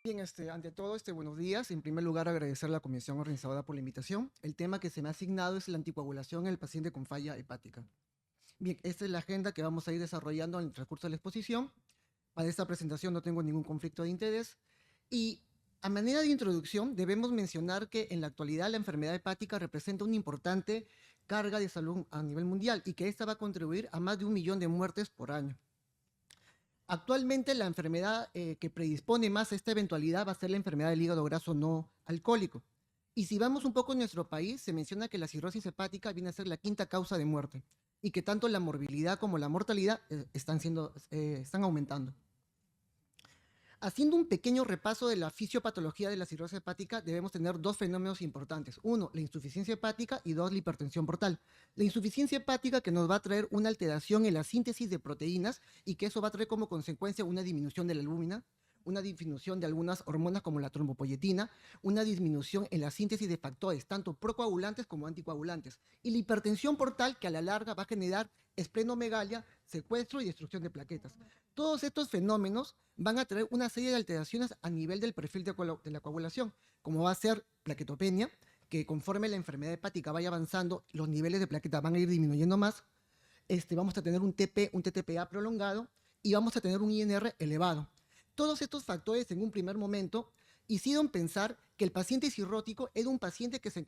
Bien, ante todo, buenos días. En primer lugar, agradecer a la comisión organizadora por la invitación. El tema que se me ha asignado es la anticoagulación en el paciente con falla hepática. Bien, esta es la agenda que vamos a ir desarrollando en el transcurso de la exposición. Para esta presentación no tengo ningún conflicto de interés. Y a manera de introducción, debemos mencionar que en la actualidad la enfermedad hepática representa una importante carga de salud a nivel mundial y que esta va a contribuir a más de 1 millón de muertes por año. Actualmente la enfermedad que predispone más a esta eventualidad va a ser la enfermedad del hígado graso no alcohólico. Y si vamos un poco en nuestro país, se menciona que la cirrosis hepática viene a ser la quinta causa de muerte y que tanto la morbilidad como la mortalidad están aumentando. Haciendo un pequeño repaso de la fisiopatología de la cirrosis hepática, debemos tener dos fenómenos importantes. Uno, la insuficiencia hepática y dos, la hipertensión portal. La insuficiencia hepática que nos va a traer una alteración en la síntesis de proteínas y que eso va a traer como consecuencia una disminución de la albúmina, una disminución de algunas hormonas como la trombopoyetina, una disminución en la síntesis de factores, tanto procoagulantes como anticoagulantes. Y la hipertensión portal que a la larga va a generar esplenomegalia, secuestro y destrucción de plaquetas. Todos estos fenómenos van a traer una serie de alteraciones a nivel del perfil de la coagulación, como va a ser plaquetopenia, que conforme la enfermedad hepática vaya avanzando, los niveles de plaquetas van a ir disminuyendo más, vamos a tener un TTPA prolongado y vamos a tener un INR elevado. Todos estos factores en un primer momento hicieron pensar que el paciente cirrótico era un paciente que se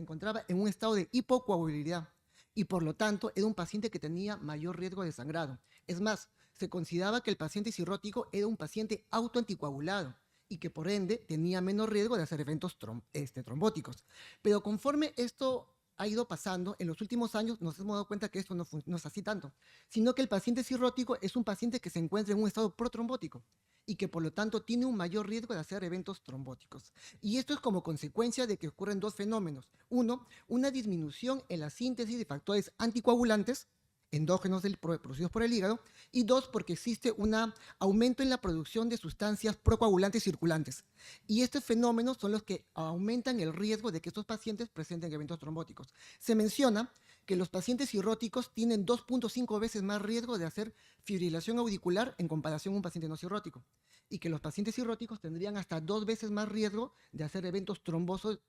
encontraba en un estado de hipocoagulabilidad y por lo tanto era un paciente que tenía mayor riesgo de sangrado. Es más, se consideraba que el paciente cirrótico era un paciente autoanticoagulado y que por ende tenía menos riesgo de hacer eventos trombóticos. Pero conforme esto ha ido pasando, en los últimos años nos hemos dado cuenta que esto no es así tanto, sino que el paciente cirrótico es un paciente que se encuentra en un estado protrombótico y que por lo tanto tiene un mayor riesgo de hacer eventos trombóticos. Y esto es como consecuencia de que ocurren dos fenómenos. Uno, una disminución en la síntesis de factores anticoagulantes endógenos producidos por el hígado, y dos, porque existe un aumento en la producción de sustancias procoagulantes circulantes. Y estos fenómenos son los que aumentan el riesgo de que estos pacientes presenten eventos trombóticos. Se menciona que los pacientes cirróticos tienen 2.5 veces más riesgo de hacer fibrilación auricular en comparación a un paciente no cirrótico, y que los pacientes cirróticos tendrían hasta 2 veces más riesgo de hacer eventos trombosos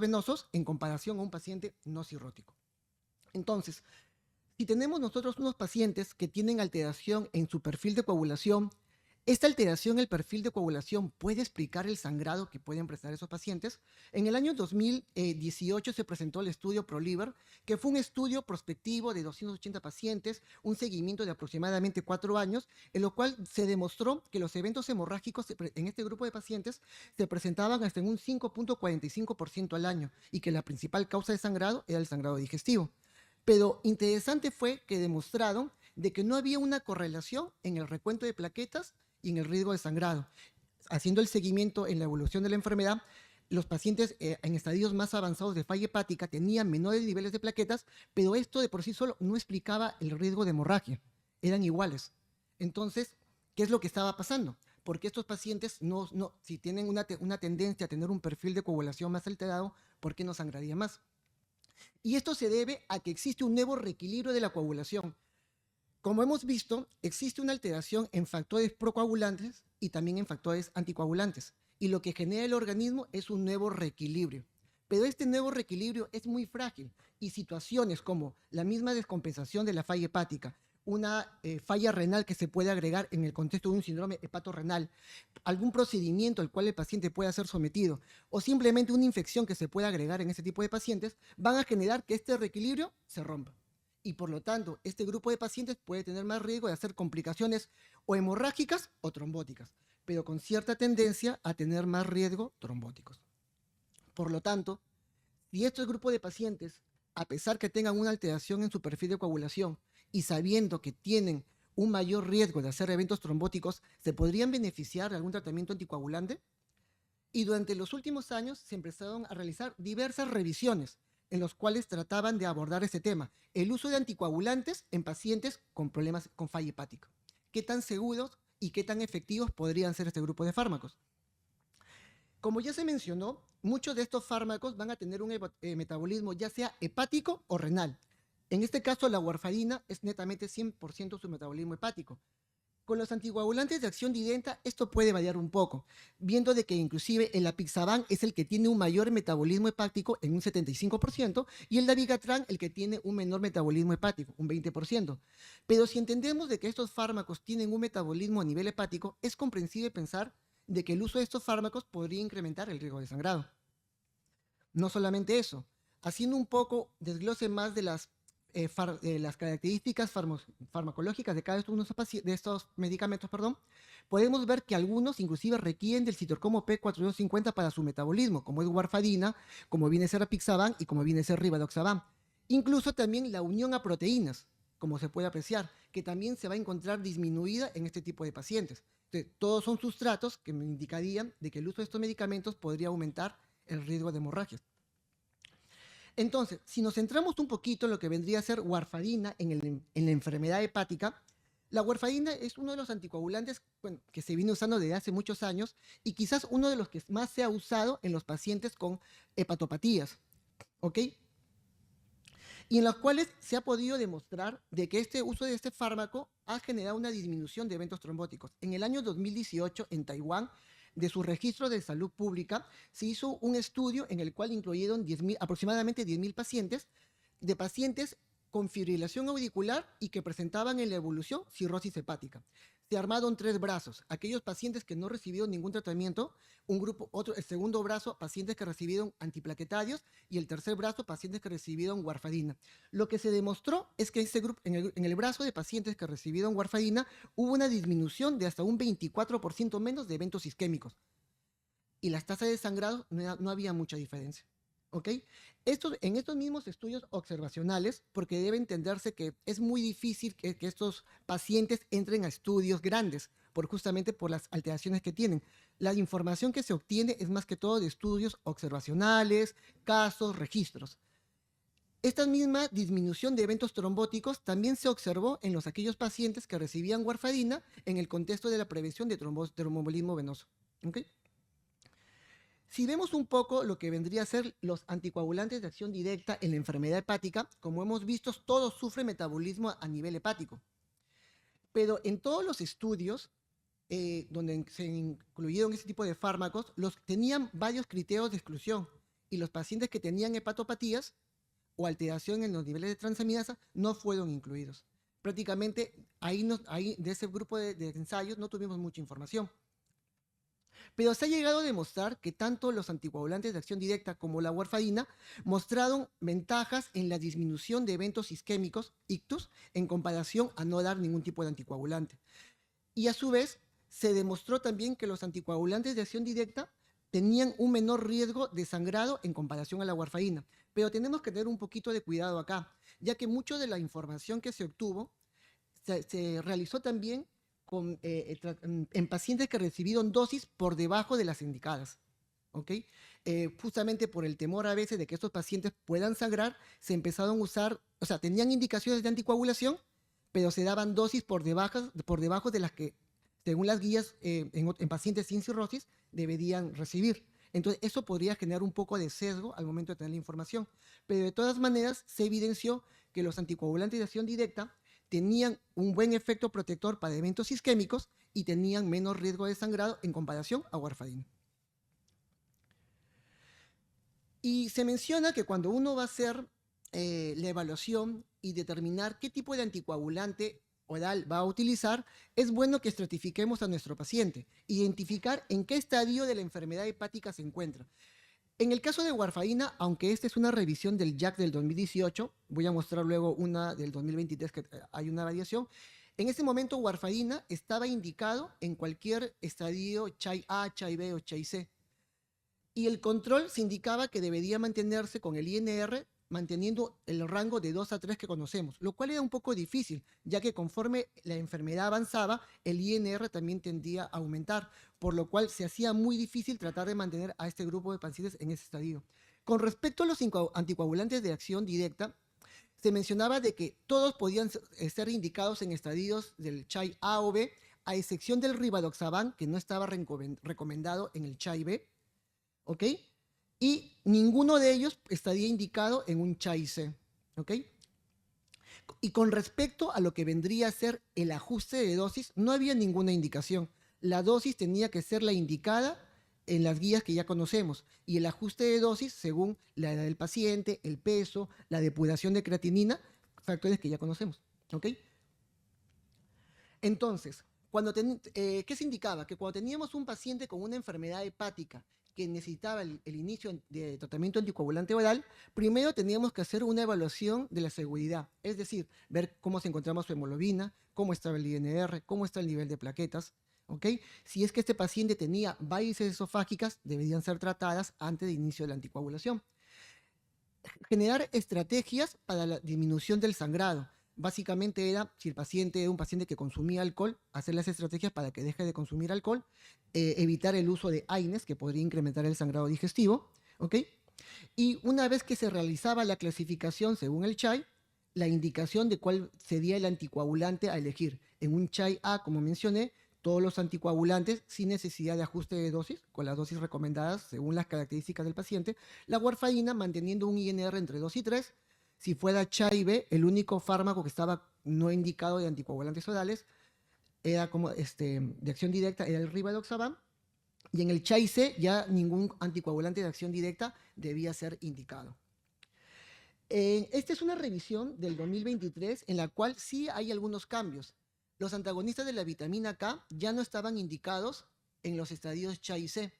venosos en comparación a un paciente no cirrótico. Entonces, si tenemos nosotros unos pacientes que tienen alteración en su perfil de coagulación, esta alteración en el perfil de coagulación puede explicar el sangrado que pueden presentar esos pacientes. En el año 2018 se presentó el estudio ProLiver, que fue un estudio prospectivo de 280 pacientes, un seguimiento de aproximadamente 4 años, en lo cual se demostró que los eventos hemorrágicos en este grupo de pacientes se presentaban hasta en un 5.45% al año y que la principal causa de sangrado era el sangrado digestivo. Pero interesante fue que demostraron de que no había una correlación en el recuento de plaquetas y en el riesgo de sangrado. Haciendo el seguimiento en la evolución de la enfermedad, los pacientes en estadios más avanzados de falla hepática tenían menores niveles de plaquetas, pero esto de por sí solo no explicaba el riesgo de hemorragia. Eran iguales. Entonces, ¿qué es lo que estaba pasando? Porque estos pacientes, si tienen una tendencia a tener un perfil de coagulación más alterado, ¿por qué no sangraría más? Y esto se debe a que existe un nuevo reequilibrio de la coagulación. Como hemos visto, existe una alteración en factores procoagulantes y también en factores anticoagulantes. Y lo que genera el organismo es un nuevo reequilibrio. Pero este nuevo reequilibrio es muy frágil y situaciones como la misma descompensación de la falla hepática, una falla renal que se puede agregar en el contexto de un síndrome hepatorrenal, algún procedimiento al cual el paciente pueda ser sometido o simplemente una infección que se pueda agregar en este tipo de pacientes, van a generar que este reequilibrio se rompa. Y por lo tanto, este grupo de pacientes puede tener más riesgo de hacer complicaciones o hemorrágicas o trombóticas, pero con cierta tendencia a tener más riesgo trombóticos. Por lo tanto, si estos grupos de pacientes, a pesar que tengan una alteración en su perfil de coagulación y sabiendo que tienen un mayor riesgo de hacer eventos trombóticos, ¿se podrían beneficiar de algún tratamiento anticoagulante? Y durante los últimos años se empezaron a realizar diversas revisiones en los cuales trataban de abordar este tema, el uso de anticoagulantes en pacientes con problemas con falla hepática. ¿Qué tan seguros y qué tan efectivos podrían ser este grupo de fármacos? Como ya se mencionó, muchos de estos fármacos van a tener un metabolismo ya sea hepático o renal. En este caso, la warfarina es netamente 100% su metabolismo hepático. Con los anticoagulantes de acción directa esto puede variar un poco, viendo de que inclusive el apixaban es el que tiene un mayor metabolismo hepático en un 75% y el dabigatran el que tiene un menor metabolismo hepático, un 20%. Pero si entendemos de que estos fármacos tienen un metabolismo a nivel hepático, es comprensible pensar de que el uso de estos fármacos podría incrementar el riesgo de sangrado. No solamente eso, haciendo un poco desglose más de las características farmacológicas de cada uno de estos medicamentos, perdón, podemos ver que algunos inclusive requieren del citocomo P4250 para su metabolismo, como es warfarina, como viene a ser apixaban y como viene a ser rivaroxaban. Incluso también la unión a proteínas, como se puede apreciar, que también se va a encontrar disminuida en este tipo de pacientes. Entonces, todos son sustratos que me indicarían de que el uso de estos medicamentos podría aumentar el riesgo de hemorragias. Entonces, si nos centramos un poquito en lo que vendría a ser warfarina en la enfermedad hepática, la warfarina es uno de los anticoagulantes que se viene usando desde hace muchos años y quizás uno de los que más se ha usado en los pacientes con hepatopatías, ¿ok? Y en los cuales se ha podido demostrar de que este uso de este fármaco ha generado una disminución de eventos trombóticos. En el año 2018, en Taiwán, de su registro de salud pública, se hizo un estudio en el cual incluyeron aproximadamente 10.000 pacientes, de pacientes con fibrilación auricular y que presentaban en la evolución cirrosis hepática. Se armaron 3 brazos, aquellos pacientes que no recibieron ningún tratamiento, un grupo, el segundo brazo, pacientes que recibieron antiplaquetarios y el tercer brazo, pacientes que recibieron warfarina. Lo que se demostró es que en el brazo de pacientes que recibieron warfarina hubo una disminución de hasta un 24% menos de eventos isquémicos. Y las tasas de sangrado no había mucha diferencia. ¿Ok? En estos mismos estudios observacionales, porque debe entenderse que es muy difícil que estos pacientes entren a estudios grandes, justamente por las alteraciones que tienen. La información que se obtiene es más que todo de estudios observacionales, casos, registros. Esta misma disminución de eventos trombóticos también se observó en aquellos pacientes que recibían warfarina en el contexto de la prevención de tromboembolismo venoso. ¿Okay? Si vemos un poco lo que vendría a ser los anticoagulantes de acción directa en la enfermedad hepática, como hemos visto, todos sufren metabolismo a nivel hepático. Pero en todos los estudios donde se incluyeron ese tipo de fármacos, tenían varios criterios de exclusión y los pacientes que tenían hepatopatías o alteración en los niveles de transaminasa no fueron incluidos. Prácticamente ahí de ese grupo de ensayos no tuvimos mucha información. Pero se ha llegado a demostrar que tanto los anticoagulantes de acción directa como la warfarina mostraron ventajas en la disminución de eventos isquémicos, ictus, en comparación a no dar ningún tipo de anticoagulante. Y a su vez, se demostró también que los anticoagulantes de acción directa tenían un menor riesgo de sangrado en comparación a la warfarina. Pero tenemos que tener un poquito de cuidado acá, ya que mucho de la información que se obtuvo se realizó también en pacientes que recibieron dosis por debajo de las indicadas. ¿Ok? Justamente por el temor a veces de que estos pacientes puedan sangrar, se empezaron a usar, o sea, tenían indicaciones de anticoagulación, pero se daban dosis por debajo de las que, según las guías en pacientes sin cirrosis, deberían recibir. Entonces, eso podría generar un poco de sesgo al momento de tener la información. Pero de todas maneras, se evidenció que los anticoagulantes de acción directa tenían un buen efecto protector para eventos isquémicos y tenían menos riesgo de sangrado en comparación a warfarina. Y se menciona que cuando uno va a hacer la evaluación y determinar qué tipo de anticoagulante oral va a utilizar, es bueno que estratifiquemos a nuestro paciente, identificar en qué estadio de la enfermedad hepática se encuentra. En el caso de warfarina, aunque esta es una revisión del JAK del 2018, voy a mostrar luego una del 2023 que hay una variación. En ese momento, warfarina estaba indicado en cualquier estadio CHAI A, CHAI B o CHAI C. Y el control se indicaba que debería mantenerse con el INR manteniendo el rango de 2 a 3 que conocemos, lo cual era un poco difícil, ya que conforme la enfermedad avanzaba, el INR también tendía a aumentar, por lo cual se hacía muy difícil tratar de mantener a este grupo de pacientes en ese estadio. Con respecto a los anticoagulantes de acción directa, se mencionaba de que todos podían ser indicados en estadios del CHAI A o B, a excepción del rivaroxaban, que no estaba recomendado en el CHAI B, ¿ok? Y ninguno de ellos estaría indicado en un CHAI-C, ¿ok? Y con respecto a lo que vendría a ser el ajuste de dosis, no había ninguna indicación. La dosis tenía que ser la indicada en las guías que ya conocemos y el ajuste de dosis según la edad del paciente, el peso, la depuración de creatinina, factores que ya conocemos. ¿Ok? Entonces, ¿qué se indicaba? Que cuando teníamos un paciente con una enfermedad hepática que necesitaba el inicio de tratamiento anticoagulante oral, primero teníamos que hacer una evaluación de la seguridad, es decir, ver cómo se encontraba su hemoglobina, cómo estaba el INR, cómo está el nivel de plaquetas, ¿ok? Si es que este paciente tenía varices esofágicas, deberían ser tratadas antes de inicio de la anticoagulación. Generar estrategias para la disminución del sangrado. Básicamente era, si el paciente era un paciente que consumía alcohol, hacer las estrategias para que deje de consumir alcohol, evitar el uso de AINES, que podría incrementar el sangrado digestivo, ¿ok? Y una vez que se realizaba la clasificación según el CHAI, la indicación de cuál sería el anticoagulante a elegir. En un CHAI A, como mencioné, todos los anticoagulantes sin necesidad de ajuste de dosis, con las dosis recomendadas según las características del paciente. La warfarina manteniendo un INR entre 2 y 3. Si fuera CHAI B, el único fármaco que estaba no indicado de anticoagulantes orales era como de acción directa, era el rivaroxaban. Y en el CHAI C ya ningún anticoagulante de acción directa debía ser indicado. Esta es una revisión del 2023 en la cual sí hay algunos cambios. Los antagonistas de la vitamina K ya no estaban indicados en los estadios CHAI C.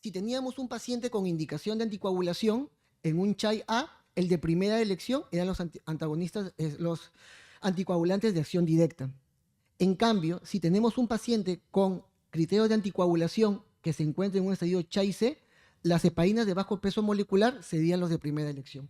Si teníamos un paciente con indicación de anticoagulación, en un CHAI A, el de primera elección eran los antagonistas, los anticoagulantes de acción directa. En cambio, si tenemos un paciente con criterios de anticoagulación que se encuentra en un estadio CHAI C, las heparinas de bajo peso molecular serían los de primera elección.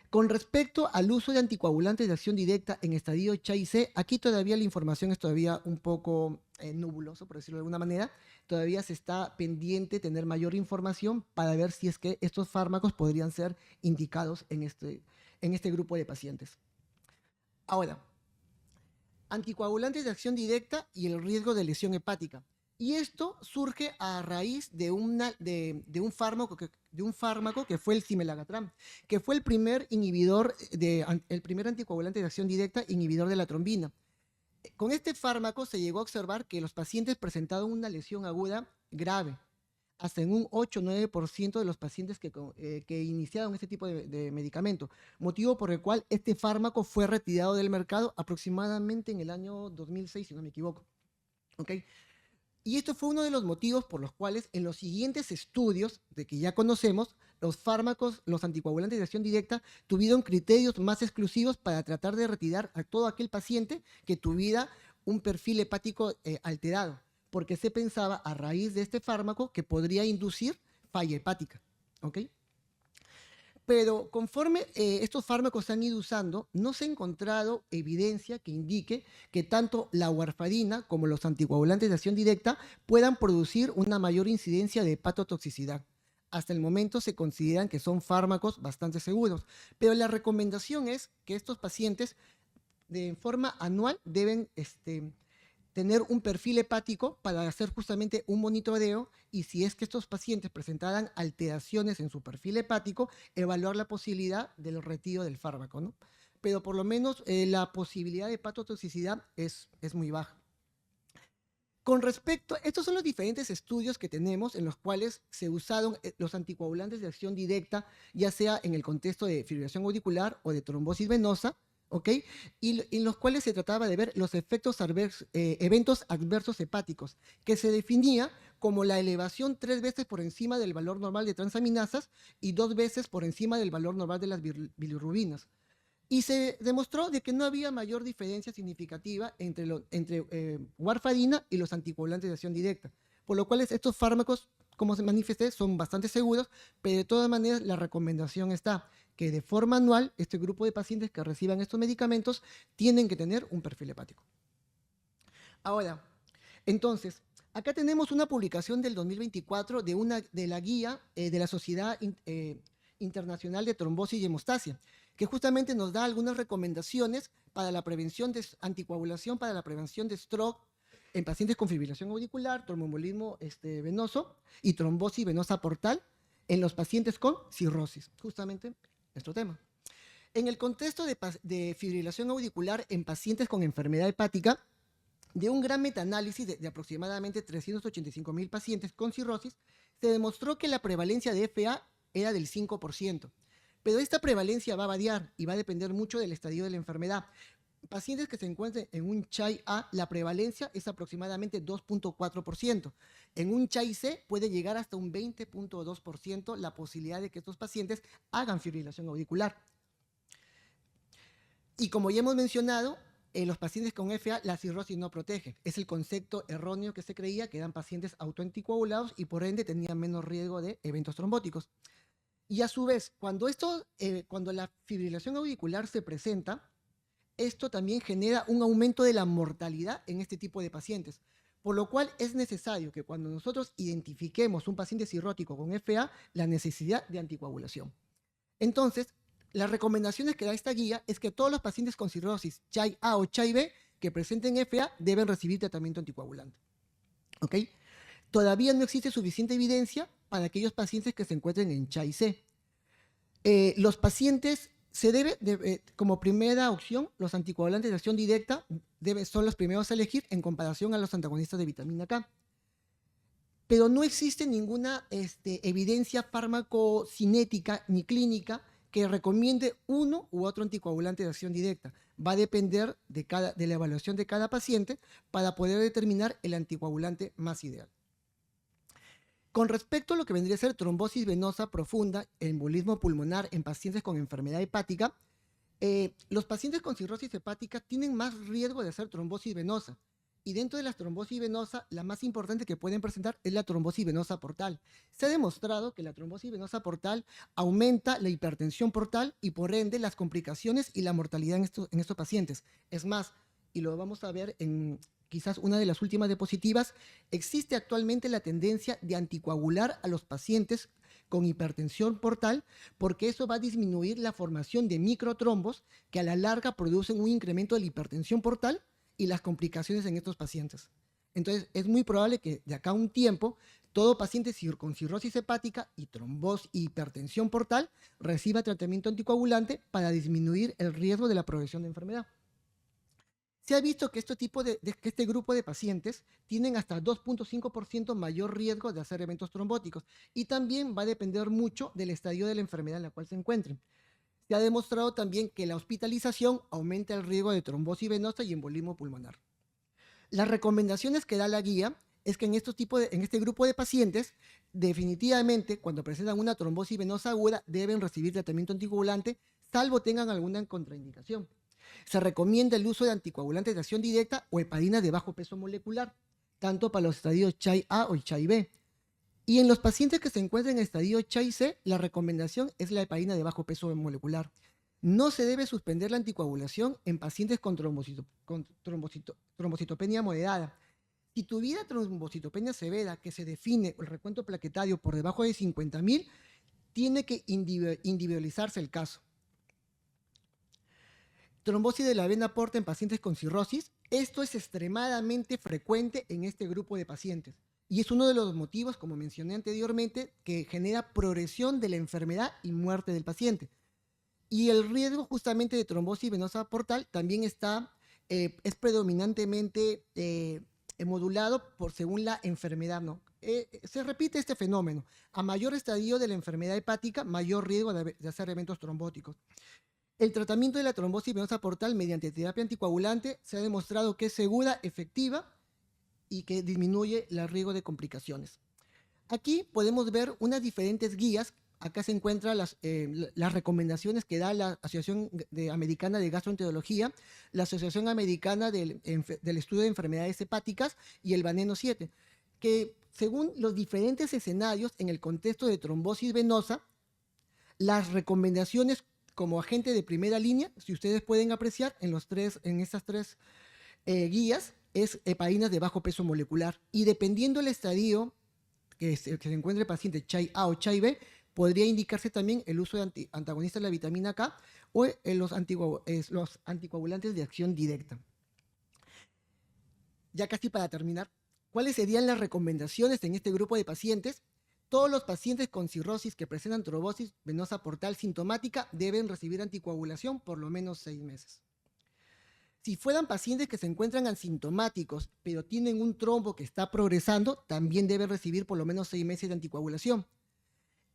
Con respecto al uso de anticoagulantes de acción directa en estadio CHAI C, aquí todavía la información es todavía un poco nubuloso, por decirlo de alguna manera. Todavía se está pendiente tener mayor información para ver si es que estos fármacos podrían ser indicados en este grupo de pacientes. Ahora, anticoagulantes de acción directa y el riesgo de lesión hepática. Y esto surge a raíz de un fármaco que fue el cimelagatrán, que fue el primer anticoagulante de acción directa inhibidor de la trombina. Con este fármaco se llegó a observar que los pacientes presentaban una lesión aguda grave, hasta en un 8-9% de los pacientes que iniciaron este tipo de medicamento, motivo por el cual este fármaco fue retirado del mercado aproximadamente en el año 2006, si no me equivoco. ¿Okay? Y esto fue uno de los motivos por los cuales en los siguientes estudios de que ya conocemos, los fármacos, los anticoagulantes de acción directa, tuvieron criterios más exclusivos para tratar de retirar a todo aquel paciente que tuviera un perfil hepático alterado, porque se pensaba a raíz de este fármaco que podría inducir falla hepática. ¿Ok? Pero conforme estos fármacos se han ido usando, no se ha encontrado evidencia que indique que tanto la warfarina como los anticoagulantes de acción directa puedan producir una mayor incidencia de hepatotoxicidad. Hasta el momento se consideran que son fármacos bastante seguros, pero la recomendación es que estos pacientes de forma anual deben tener un perfil hepático para hacer justamente un monitoreo y si es que estos pacientes presentaran alteraciones en su perfil hepático, evaluar la posibilidad del retiro del fármaco, ¿no? Pero por lo menos la posibilidad de hepatotoxicidad es muy baja. Con respecto, estos son los diferentes estudios que tenemos en los cuales se usaron los anticoagulantes de acción directa, ya sea en el contexto de fibrilación auricular o de trombosis venosa, ¿ok? Y en los cuales se trataba de ver los eventos adversos hepáticos, que se definía como la elevación 3 veces por encima del valor normal de transaminasas y 2 veces por encima del valor normal de las bilirrubinas. Y se demostró de que no había mayor diferencia significativa entre warfarina y los anticoagulantes de acción directa, por lo cual estos fármacos, como se manifesté, son bastante seguros, pero de todas maneras la recomendación está que de forma anual este grupo de pacientes que reciban estos medicamentos tienen que tener un perfil hepático. Ahora, entonces, acá tenemos una publicación del 2024 de la guía de la Sociedad Internacional de Trombosis y Hemostasia, que justamente nos da algunas recomendaciones para la prevención de anticoagulación, para la prevención de stroke en pacientes con fibrilación auricular, tromboembolismo venoso y trombosis venosa portal en los pacientes con cirrosis, justamente nuestro tema. En el contexto de fibrilación auricular en pacientes con enfermedad hepática, de un gran metaanálisis de aproximadamente 385.000 pacientes con cirrosis, se demostró que la prevalencia de FA era del 5%. Pero esta prevalencia va a variar y va a depender mucho del estadio de la enfermedad. Pacientes que se encuentren en un CHAI-A, la prevalencia es aproximadamente 2.4%. En un CHAI-C puede llegar hasta un 20.2% la posibilidad de que estos pacientes hagan fibrilación auricular. Y como ya hemos mencionado, en los pacientes con FA, la cirrosis no protege. Es el concepto erróneo que se creía que eran pacientes autoanticoagulados y por ende tenían menos riesgo de eventos trombóticos. Y a su vez, cuando la fibrilación auricular se presenta, esto también genera un aumento de la mortalidad en este tipo de pacientes. Por lo cual es necesario que cuando nosotros identifiquemos un paciente cirrótico con FA, la necesidad de anticoagulación. Entonces, las recomendaciones que da esta guía es que todos los pacientes con cirrosis CHAI-A o CHAI-B que presenten FA deben recibir tratamiento anticoagulante. ¿Ok? Todavía no existe suficiente evidencia para aquellos pacientes que se encuentren en CHAI-C. Los pacientes como primera opción, los anticoagulantes de acción directa son los primeros a elegir en comparación a los antagonistas de vitamina K. Pero no existe ninguna evidencia farmacocinética ni clínica que recomiende uno u otro anticoagulante de acción directa. Va a depender de la evaluación de cada paciente para poder determinar el anticoagulante más ideal. Con respecto a lo que vendría a ser trombosis venosa profunda, embolismo pulmonar en pacientes con enfermedad hepática, los pacientes con cirrosis hepática tienen más riesgo de hacer trombosis venosa. Y dentro de la trombosis venosa, la más importante que pueden presentar es la trombosis venosa portal. Se ha demostrado que la trombosis venosa portal aumenta la hipertensión portal y por ende las complicaciones y la mortalidad en estos pacientes. Es más, y lo vamos a ver en quizás una de las últimas diapositivas, existe actualmente la tendencia de anticoagular a los pacientes con hipertensión portal porque eso va a disminuir la formación de microtrombos que a la larga producen un incremento de la hipertensión portal y las complicaciones en estos pacientes. Entonces, es muy probable que de acá a un tiempo, todo paciente con cirrosis hepática y trombosis y hipertensión portal reciba tratamiento anticoagulante para disminuir el riesgo de la progresión de enfermedad. Se ha visto que este grupo de pacientes tienen hasta 2.5% mayor riesgo de hacer eventos trombóticos y también va a depender mucho del estadio de la enfermedad en la cual se encuentren. Se ha demostrado también que la hospitalización aumenta el riesgo de trombosis venosa y embolismo pulmonar. Las recomendaciones que da la guía es que en este grupo de pacientes, definitivamente, cuando presentan una trombosis venosa aguda, deben recibir tratamiento anticoagulante, salvo tengan alguna contraindicación. Se recomienda el uso de anticoagulantes de acción directa o heparinas de bajo peso molecular, tanto para los estadios CHAI-A o CHAI-B. Y en los pacientes que se encuentran en estadio CHAI-C, la recomendación es la heparina de bajo peso molecular. No se debe suspender la anticoagulación en pacientes con trombocitopenia moderada. Si tuviera trombocitopenia severa, que se define el recuento plaquetario por debajo de 50.000, tiene que individualizarse el caso. Trombosis de la vena porta en pacientes con cirrosis. Esto es extremadamente frecuente en este grupo de pacientes. Y es uno de los motivos, como mencioné anteriormente, que genera progresión de la enfermedad y muerte del paciente. Y el riesgo justamente de trombosis venosa portal también es predominantemente modulado según la enfermedad, ¿no? Se repite este fenómeno. A mayor estadio de la enfermedad hepática, mayor riesgo de hacer eventos trombóticos. El tratamiento de la trombosis venosa portal mediante terapia anticoagulante se ha demostrado que es segura, efectiva y que disminuye el riesgo de complicaciones. Aquí podemos ver unas diferentes guías. Acá se encuentran las recomendaciones que da la Asociación Americana de Gastroenterología, la Asociación Americana del Estudio de Enfermedades Hepáticas y el Veneno 7, que según los diferentes escenarios en el contexto de trombosis venosa, las recomendaciones como agente de primera línea, si ustedes pueden apreciar en estas tres guías, es heparinas de bajo peso molecular. Y dependiendo del estadio que se encuentre el paciente CHAI-A o CHAI-B, podría indicarse también el uso de antagonistas de la vitamina K o los anticoagulantes de acción directa. Ya casi para terminar, ¿cuáles serían las recomendaciones en este grupo de pacientes? todos los pacientes con cirrosis que presentan trombosis venosa portal sintomática deben recibir anticoagulación por lo menos 6 meses. Si fueran pacientes que se encuentran asintomáticos, pero tienen un trombo que está progresando, también deben recibir por lo menos 6 meses de anticoagulación.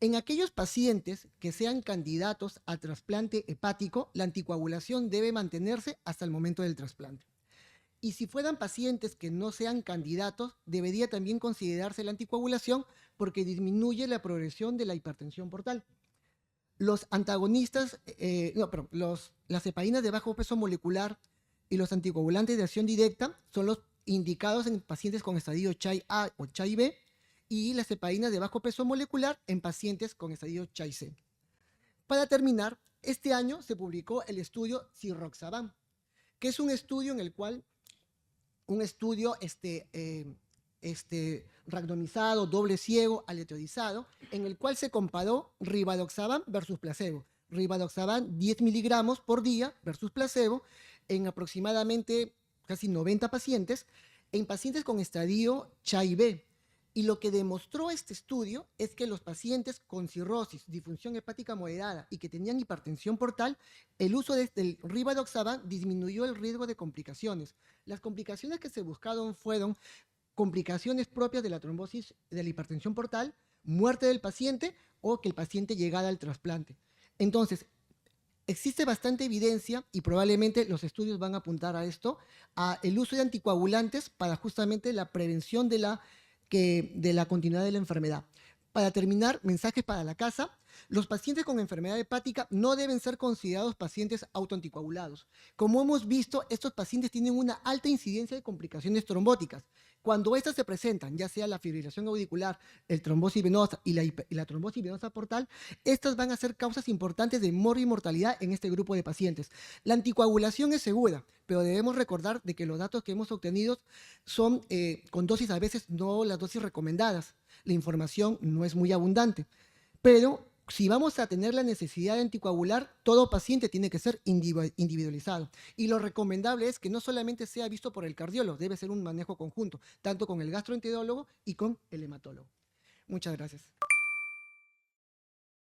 En aquellos pacientes que sean candidatos a trasplante hepático, la anticoagulación debe mantenerse hasta el momento del trasplante. Y si fueran pacientes que no sean candidatos, debería también considerarse la anticoagulación porque disminuye la progresión de la hipertensión portal. Los antagonistas, las heparinas de bajo peso molecular y los anticoagulantes de acción directa son los indicados en pacientes con estadio CHAI-A o CHAI-B y las heparinas de bajo peso molecular en pacientes con estadio CHAI-C. Para terminar, este año se publicó el estudio Cirroxaban, que es un estudio en el cual randomizado, doble ciego, aleatorizado, en el cual se comparó Rivaroxaban versus placebo. Rivaroxaban 10 miligramos por día versus placebo en aproximadamente casi 90 pacientes, en pacientes con estadio CHAI-B. Y lo que demostró este estudio es que los pacientes con cirrosis, disfunción hepática moderada y que tenían hipertensión portal, el uso del Rivaroxaban disminuyó el riesgo de complicaciones. Las complicaciones que se buscaron fueron complicaciones propias de la trombosis de la hipertensión portal, muerte del paciente o que el paciente llegara al trasplante. Entonces, existe bastante evidencia y probablemente los estudios van a apuntar a esto, a el uso de anticoagulantes para justamente la prevención de la continuidad de la enfermedad. Para terminar, mensajes para la casa. Los pacientes con enfermedad hepática no deben ser considerados pacientes autoanticoagulados. Como hemos visto, estos pacientes tienen una alta incidencia de complicaciones trombóticas. Cuando estas se presentan, ya sea la fibrilación auricular, el trombosis venosa y la trombosis venosa portal, estas van a ser causas importantes de morbo y mortalidad en este grupo de pacientes. La anticoagulación es segura, pero debemos recordar de que los datos que hemos obtenido son con dosis a veces no las dosis recomendadas. La información no es muy abundante, pero si vamos a tener la necesidad de anticoagular, todo paciente tiene que ser individualizado. Y lo recomendable es que no solamente sea visto por el cardiólogo, debe ser un manejo conjunto, tanto con el gastroenterólogo y con el hematólogo. Muchas gracias.